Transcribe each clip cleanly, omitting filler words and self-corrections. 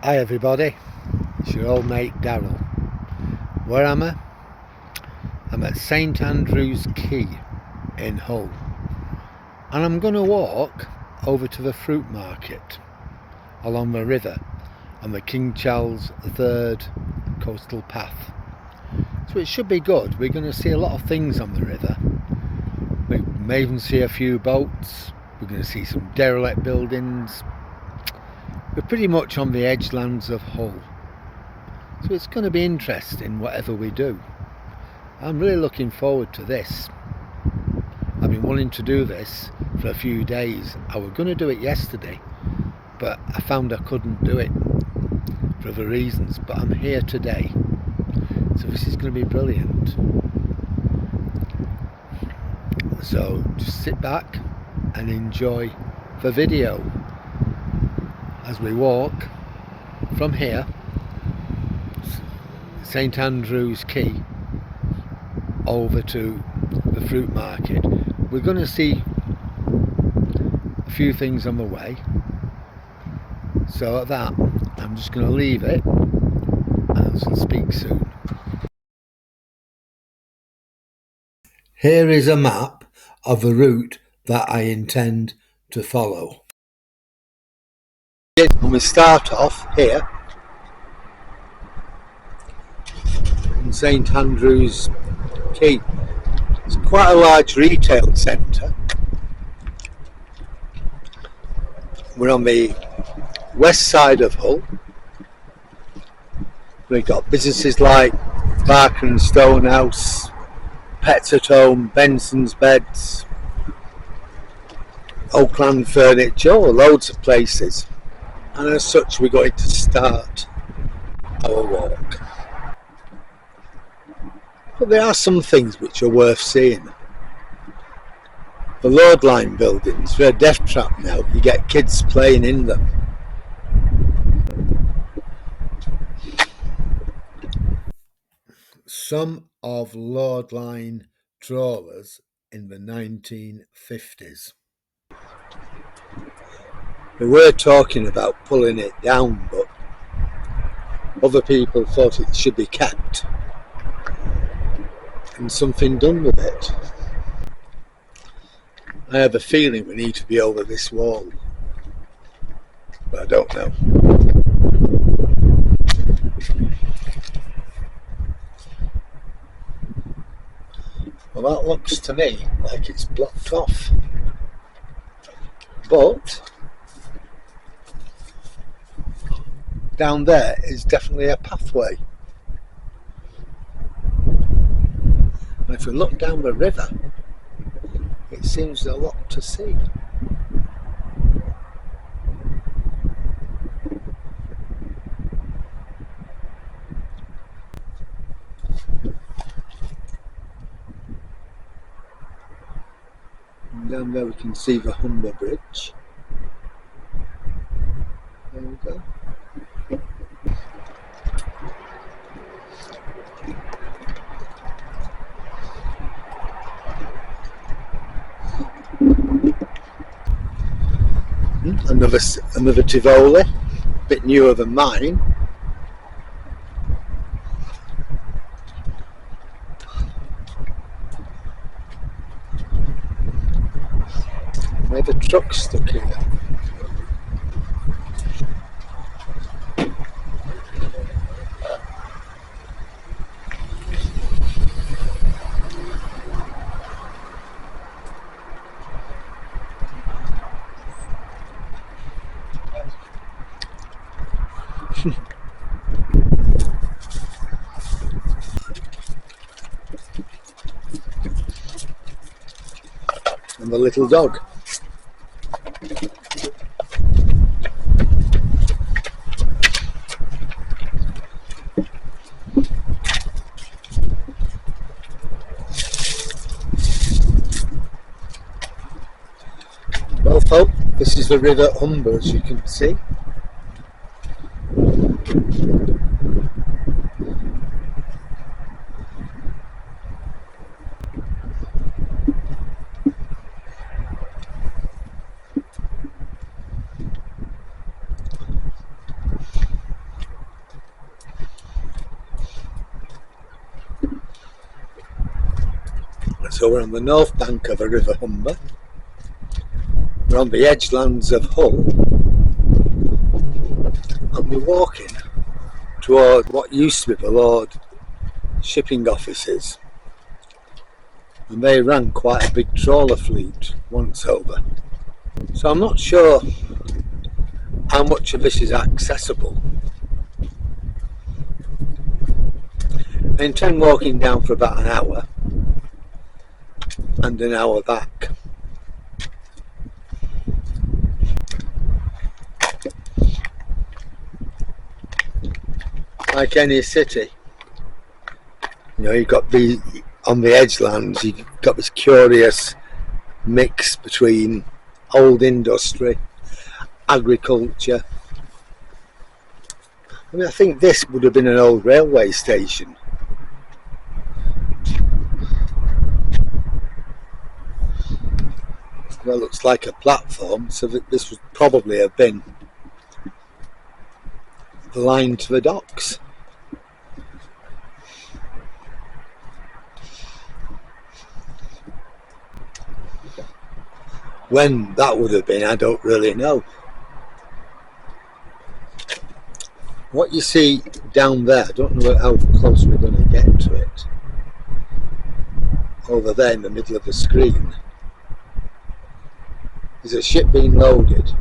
Hi everybody, it's your old mate Daryl. Where am I? I'm at St Andrew's Quay in Hull, and I'm going to walk over to the fruit market along the river on the King Charles III coastal path. So it should be good. We're going to see a lot of things on the river. We may even see a few boats. We're going to see some derelict buildings. We're pretty much on the edgelands of Hull, so it's going to be interesting whatever we do. I'm really looking forward to this. I've been wanting to do this for a few days. I was going to do it yesterday, but I found I couldn't do it for other reasons, but I'm here today, so this is going to be brilliant. So just sit back and enjoy the video as we walk from here, St Andrew's Quay, over to the fruit market. We're going to see a few things on the way, so at that I'm just going to leave it and I'll speak soon. Here is a map of the route that I intend to follow. And we start off here in St Andrew's Quay. It's quite a large retail centre. We're on the west side of Hull. We've got businesses like Barker and Stonehouse, Pets at Home, Benson's Beds, Oakland Furniture, loads of places. And as such, we're going to start our walk. But there are some things which are worth seeing. The Lord Line buildings, they're a death trap now. You get kids playing in them. Some of Lord Line trawlers in the 1950s. We were talking about pulling it down, but other people thought it should be kept and something done with it. I have a feeling we need to be over this wall, but I don't know. Well, that looks to me like it's blocked off, but down there is definitely a pathway. And if we look down the river, it seems a lot to see. And down there we can see the Humber Bridge. There we go. Another Tivoli, a bit newer than mine. We have a truck stuck here. And the little dog. Well folk, this is the River Humber, as you can see. So we're on the north bank of a river Humber. We're on the edgelands of Hull, and we're walking toward what used to be the Lord shipping offices, and they ran quite a big trawler fleet once over. So I'm not sure how much of this is accessible. I intend walking down for about an hour and an hour back. Like any city, you know, you've got the on the edgelands, you've got this curious mix between old industry, agriculture. I mean, I think this would have been an old railway station. Well, it looks like a platform, so that this would probably have been the line to the docks. When that would have been, I don't really know. What you see down there, I don't know how close we're going to get to it. Over there in the middle of the screen is a ship being loaded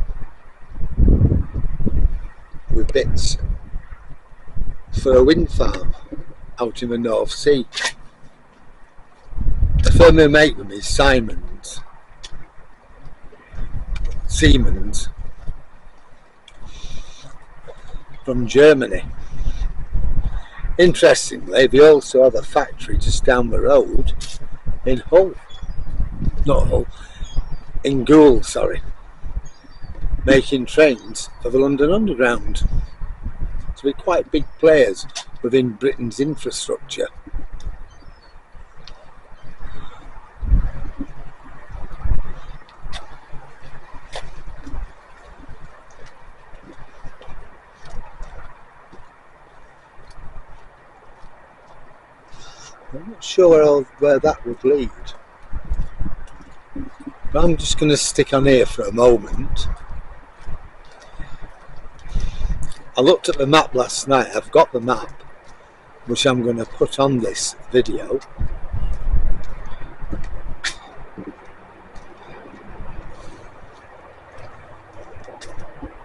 with bits for a wind farm out in the North Sea. The firm who make them is Siemens from Germany. Interestingly, they also have a factory just down the road in Goole, making trains for the London Underground. So we're quite big players within Britain's infrastructure. I'm not sure where that would lead, but I'm just going to stick on here for a moment. I looked at the map last night. I've got the map, which I'm going to put on this video.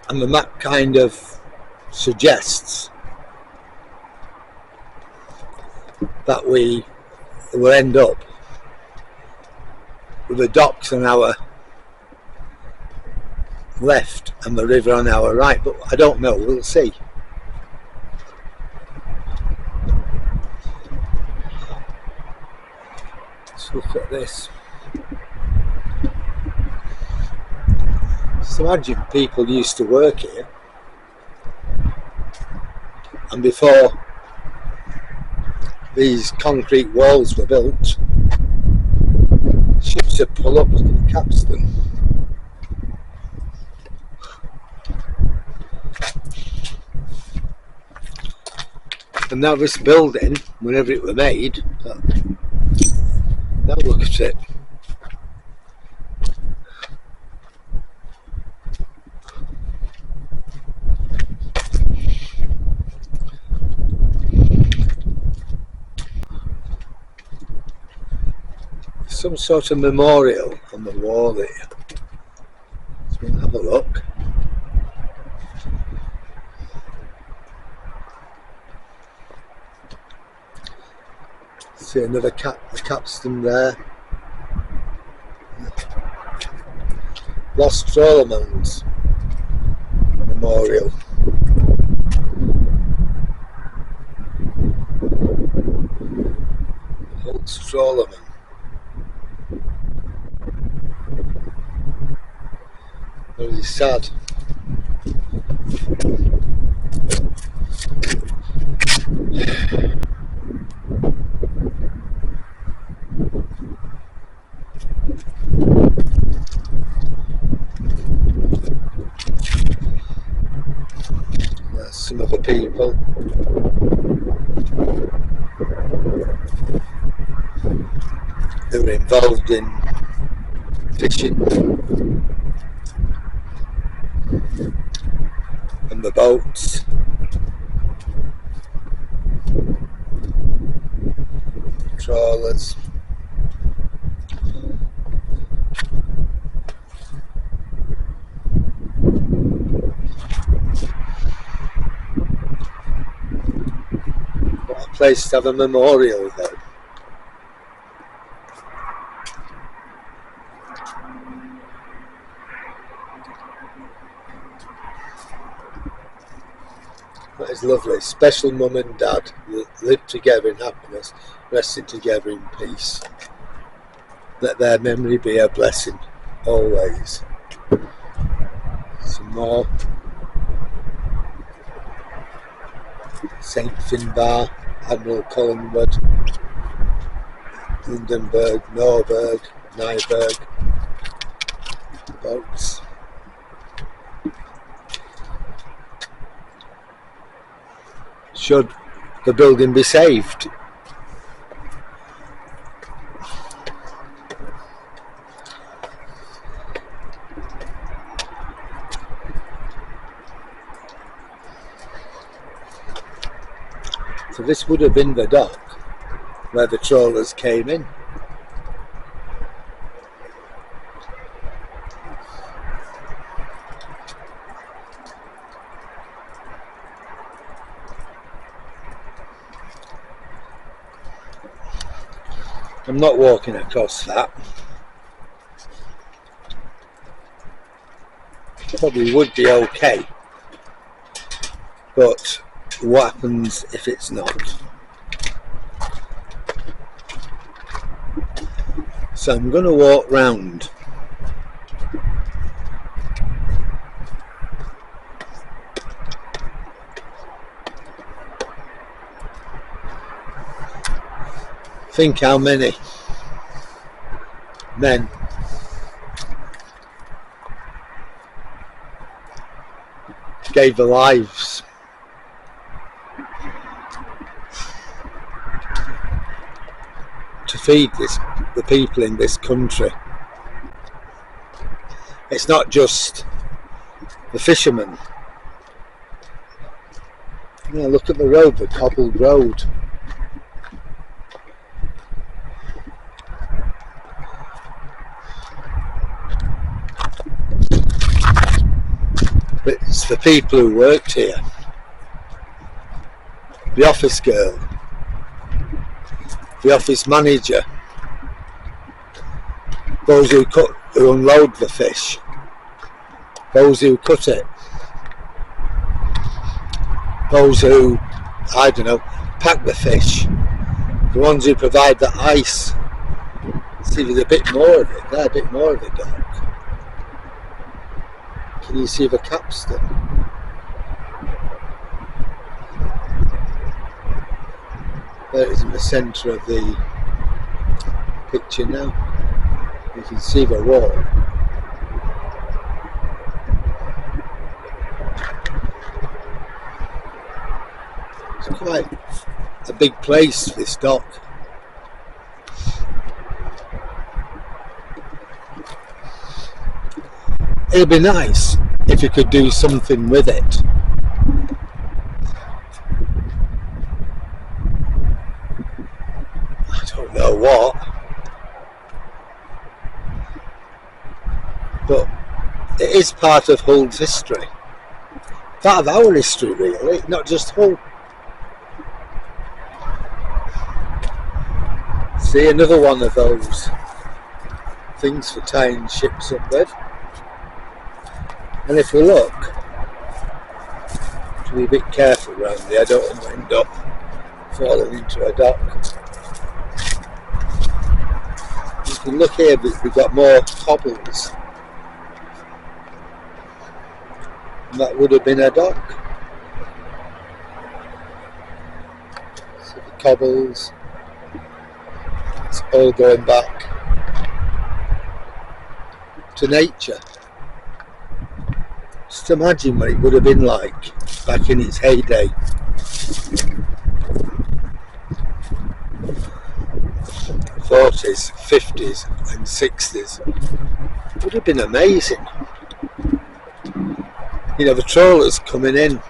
And the map kind of suggests that we will end up with the docks on our left and the river on our right, but I don't know, we'll see. Let's look at this. Just imagine people used to work here, and before these concrete walls were built, ships would pull up to the capstan. And now this building, whenever it was made, now look at it. Some sort of memorial on the wall here. So we'll have a look. See another capstan there. Lost Trawlerman's memorial. Old Trawlerman. Very sad. That's some other people. They were involved in fishing and the boats. Trawlers. What a place to have a memorial though. That is lovely. Special mum and dad lived together in happiness, rested together in peace. Let their memory be a blessing always. Some more. St Finbar, Admiral Collingwood, Lindenberg, Norberg, Nyberg boats. Should the building be saved? So this would have been the dock where the trawlers came in. I'm not walking across that. Probably would be okay, but what happens if it's not? So I'm going to walk round. Think how many men gave their lives to feed the people in this country. It's not just the fishermen. You know, look at the road, the cobbled road. But it's the people who worked here. The office girl, the office manager, those who unload the fish, those who cut it, those who, I don't know, pack the fish, the ones who provide the ice. See, there's a bit more of it there, a bit more of the dock. Can you see the capstan? There it is in the centre of the picture now. You can see the wall. It's quite a big place, this dock. It'd be nice if you could do something with it. I don't know what, but it is part of Hull's history. Part of our history, really, not just Hull. See, another one of those things for tying ships up with. And if we look, to be a bit careful around there, I don't want to end up falling into a dock. You can look here, but we've got more cobbles. And that would have been a dock. So the cobbles, it's all going back to nature. Just imagine what it would have been like back in its heyday. 40s, 50s and 60s would have been amazing. You know, the trawlers coming in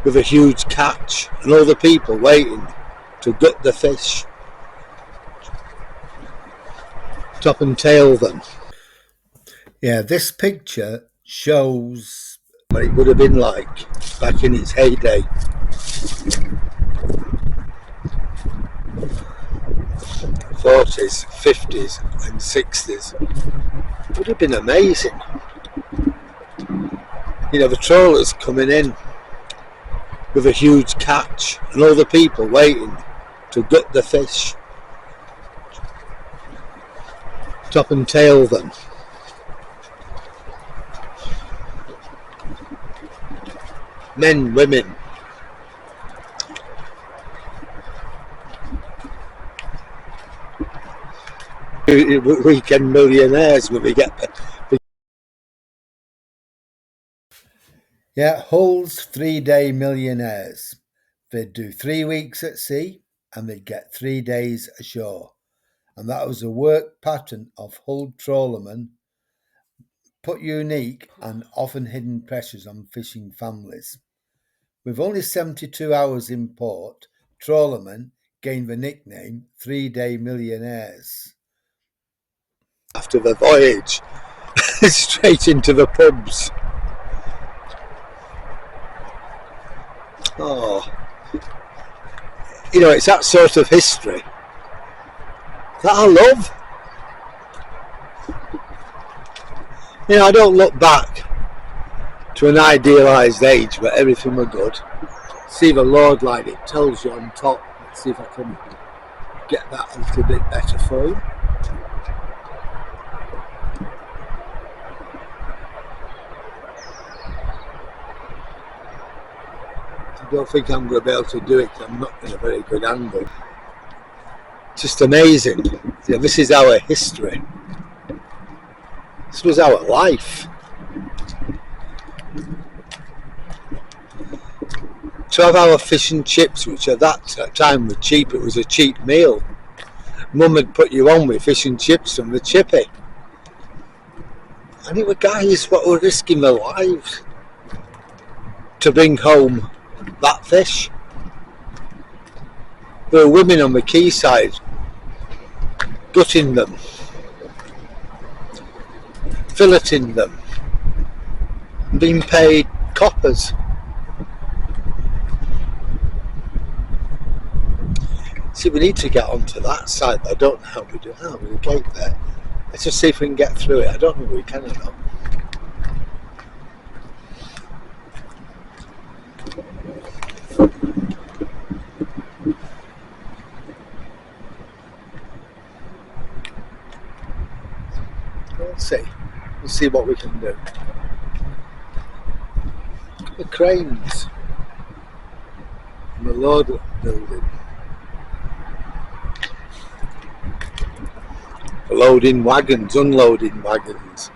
with a huge catch and all the people waiting to gut the fish, top and tail them. Yeah, this picture shows what it would have been like back in its heyday. '40s, 50s and 60s would have been amazing. You know, the trawlers coming in with a huge catch and all the people waiting to gut the fish, top and tail them. Men, women, weekend millionaires when we get. Yeah, Hull's 3-day millionaires. They'd do 3 weeks at sea and they'd get 3 days ashore. And that was a work pattern of Hull trawlermen, put unique and often hidden pressures on fishing families. With only 72 hours in port, trawlermen gained the nickname 3-day millionaires. After the voyage, straight into the pubs. Oh, you know, it's that sort of history that I love. You know, I don't look back to an idealised age where everything were good. See the Lord light, it tells you on top. Let's see if I can get that a little bit better for you. I don't think I'm going to be able to do it because I'm not in a very good angle. Just amazing. You know, this is our history. This was our life. 12-hour fish and chips, which at that time were cheap. It was a cheap meal. Mum would put you on with fish and chips from the chippy. And it were guys what were risking their lives to bring home that fish. There were women on the quayside gutting them, filleting them, and being paid coppers. See, we need to get onto that side, but I don't know how we do. How we get there? Let's just see if we can get through it. I don't know if we can or not. We'll see what we can do. The cranes and the load building. Loading wagons, unloading wagons.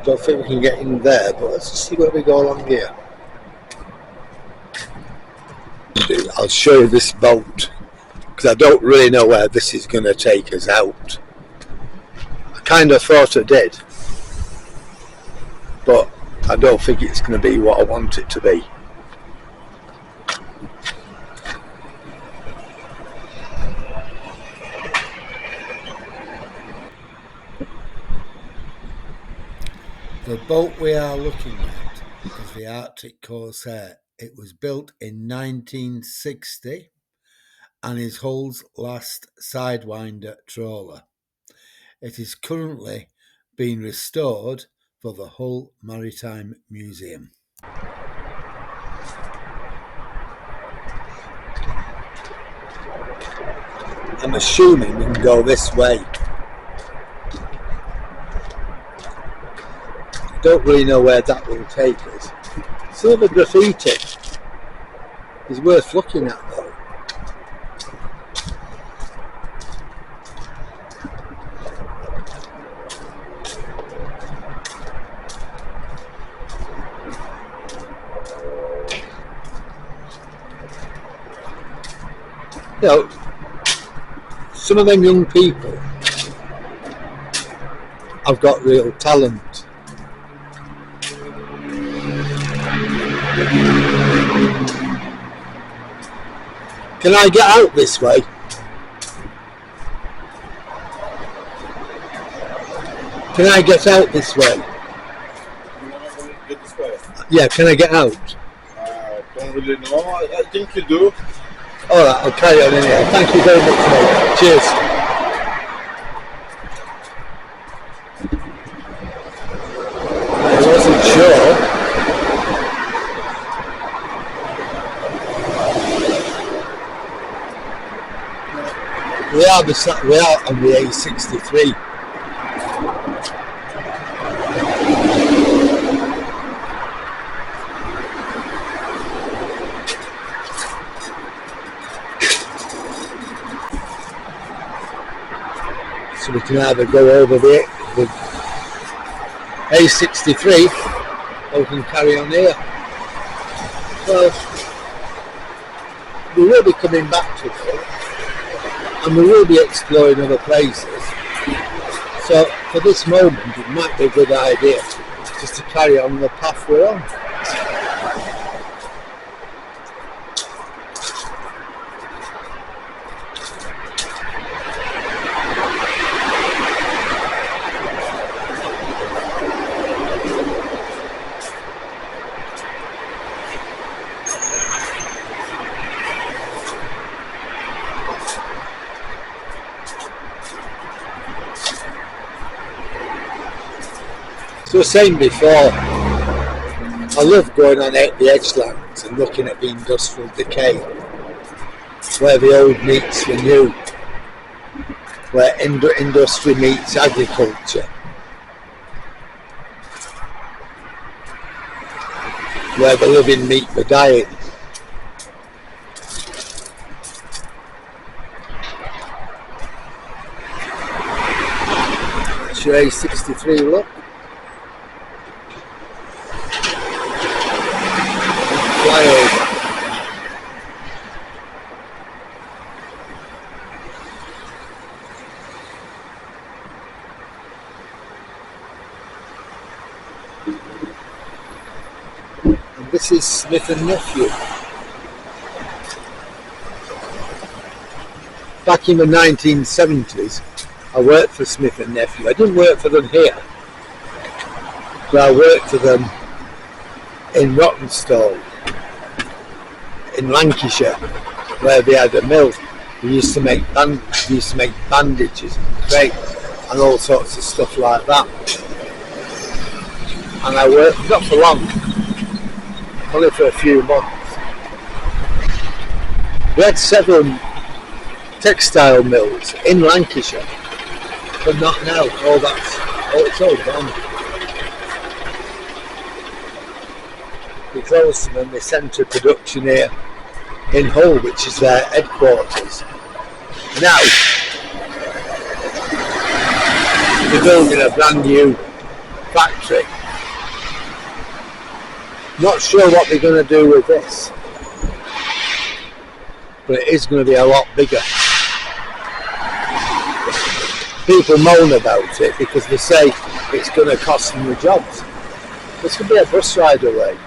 Don't think we can get in there, but let's just see where we go along here. I'll show you this boat because I don't really know where this is going to take us out. I kind of thought I did, but I don't think it's going to be what I want it to be. The boat we are looking at is the Arctic Corsair. It was built in 1960 and is Hull's last sidewinder trawler. It is currently being restored for the Hull Maritime Museum. I'm assuming we can go this way. I don't really know where that will take us. Some of the graffiti is worth looking at though. You know, some of them young people have got real talent. Can I get out this way? Can I get out this way? You want to get this way? Yeah, can I get out? Don't really know. I think you do. Alright, I'll carry on anyway. Thank you very much, mate. Cheers. I wasn't sure. We are on the A63. So we can either go over the A63 or we can carry on here. Well, we will be coming back to it and we will be exploring other places. So for this moment it might be a good idea just to carry on the path we're on. So I was saying before, I love going on out the edgelands and looking at the industrial decay, where the old meets the new, where industry meets agriculture, where the living meet the dying. That's your A63 look. And this is Smith and Nephew. Back in the 1970s, I worked for Smith and Nephew. I didn't work for them here, but I worked for them in Rottenstall, in Lancashire, where they had a mill. We used to make bandages, crates, and all sorts of stuff like that. And I worked not for long, only for a few months. We had several textile mills in Lancashire, but not now. It's all gone. We closed them and they sent to production here in Hull, which is their headquarters. Now they're building a brand new factory. Not sure what they're going to do with this, but it is going to be a lot bigger. People moan about it because they say it's going to cost them the jobs. This could be a bus ride away.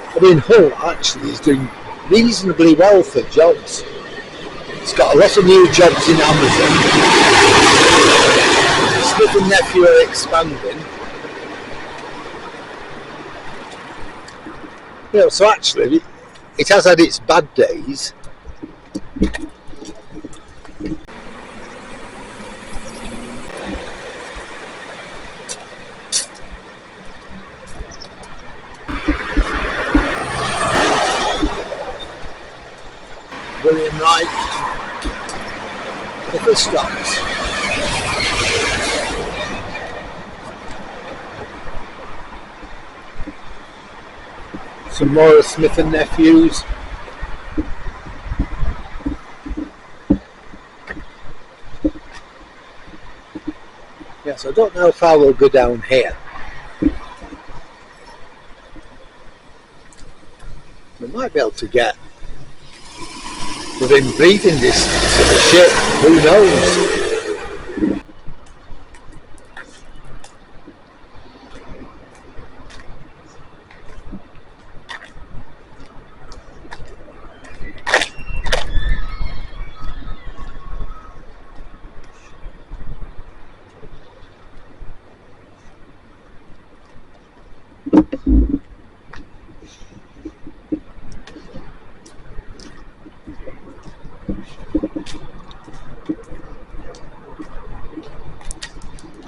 I mean, Hull actually is doing reasonably well for jobs. It's got a lot of new jobs in Amazon. Smith and Nephew are expanding. You know, so actually, it has had its bad days. William Wright, the bus stops. Some more of Smith and Nephews. Yes, I don't know if I will go down here. We might be able to get We've been breathing this shit. Who knows?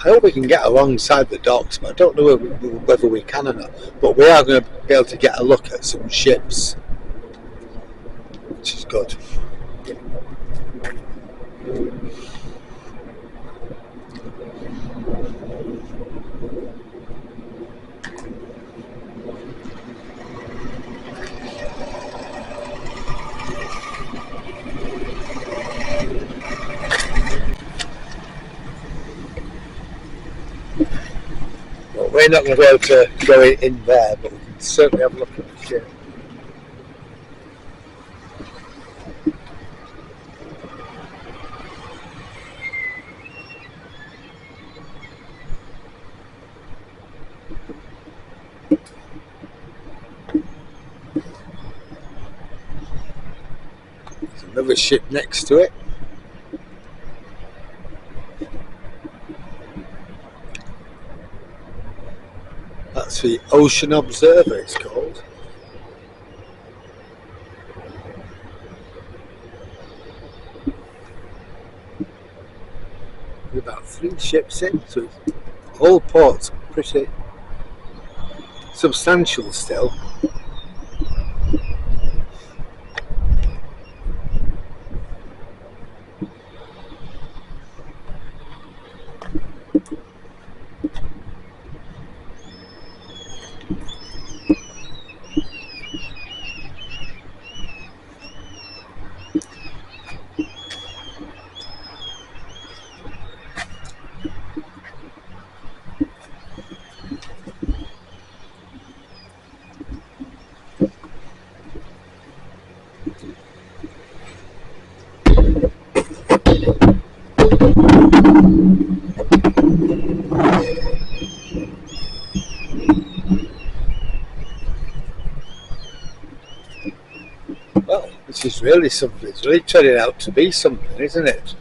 I hope we can get alongside the docks, but I don't know whether we can or not. But we are going to be able to get a look at some ships, which is good. Well, we're not going to be able to go in there, but we can certainly have a look at the ship. There's another ship next to it. That's the Ocean Observer, it's called. We're about 3 ships in, so the whole port's pretty substantial still. Well, this is really something. It's really turning out to be something, isn't it?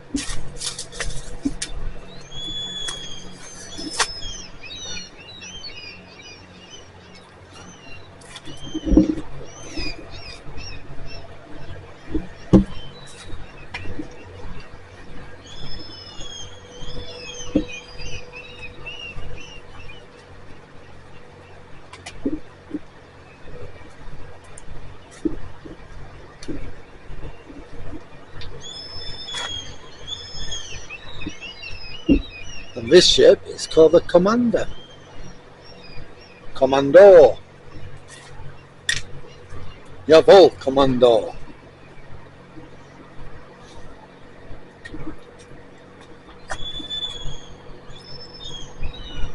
And this ship is called the Commander. Commandor. Jawohl, Commandor.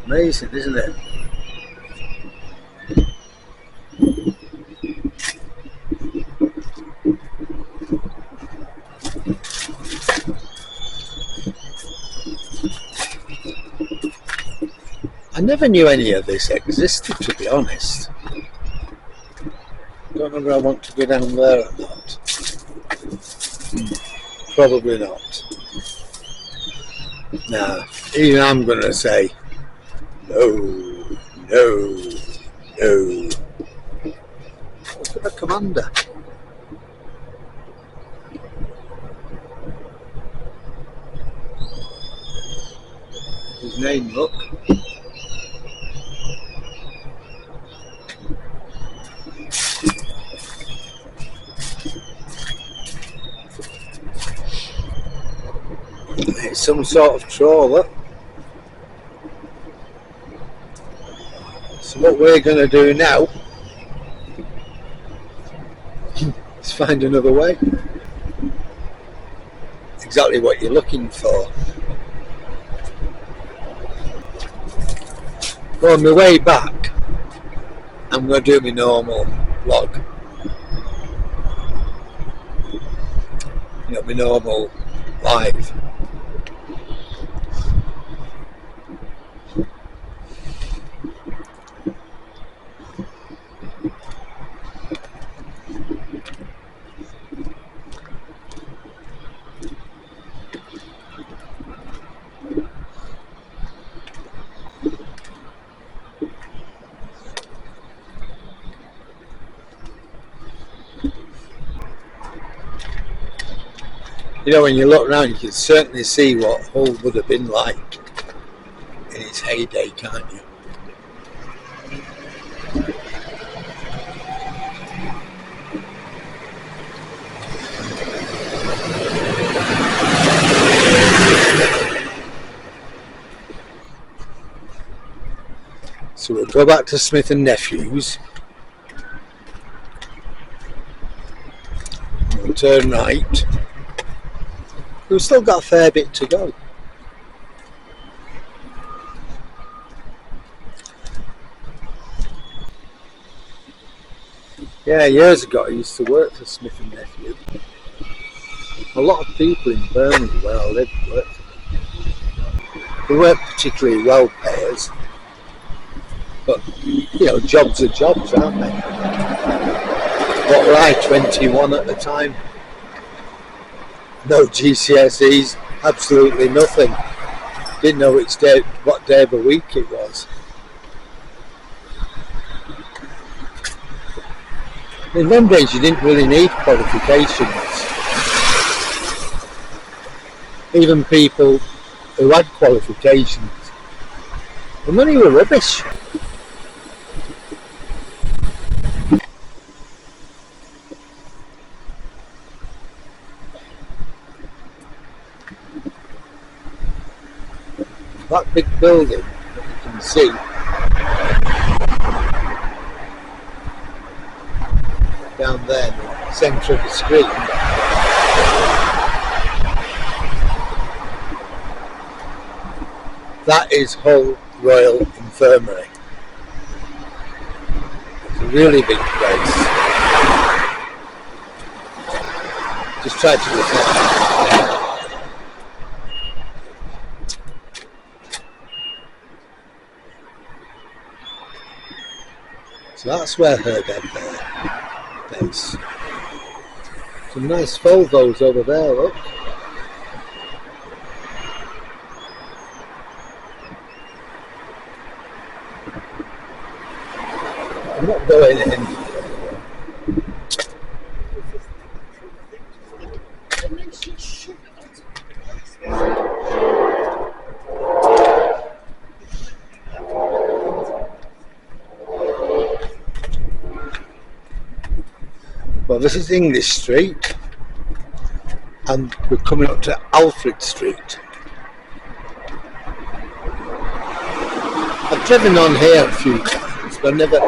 Amazing, isn't it? I never knew any of this existed, to be honest. Don't know whether I want to go down there or not. Probably not. Nah, even I'm going to say no, no, no. Look at the Commander. His name, look. It's some sort of trawler. So what we're going to do now is find another way. Exactly what you're looking for. On my way back, I'm going to do my normal vlog. my normal life. When you look around, you can certainly see what Hull would have been like in its heyday, can't you? So we'll go back to Smith and Nephews. We'll turn right. We've still got a fair bit to go. Yeah, years ago I used to work for Smith and Nephew. A lot of people in Birmingham where I lived worked for them. They weren't particularly well payers, but jobs are jobs, aren't they? What were I, 21 at the time? No GCSEs, absolutely nothing. Didn't know what day of the week it was. In them days you didn't really need qualifications. Even people who had qualifications, the money were rubbish. That big building that you can see down there in the centre of the screen, that is Hull Royal Infirmary. It's a really big place. Just try to look at it. So that's where her bed there is. Some nice Volvos over there, look. I'm not going in. Well, this is English Street, and we're coming up to Alfred Street. I've driven on here a few times, but I never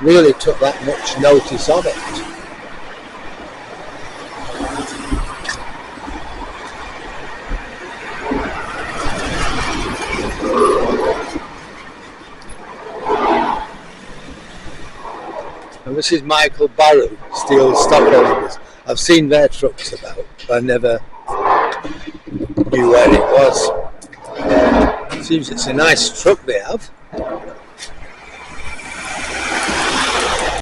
really took that much notice of it. And this is Michael Barrow, Steel Stockholders. I've seen their trucks about, but I never knew where it was. Seems it's a nice truck they have.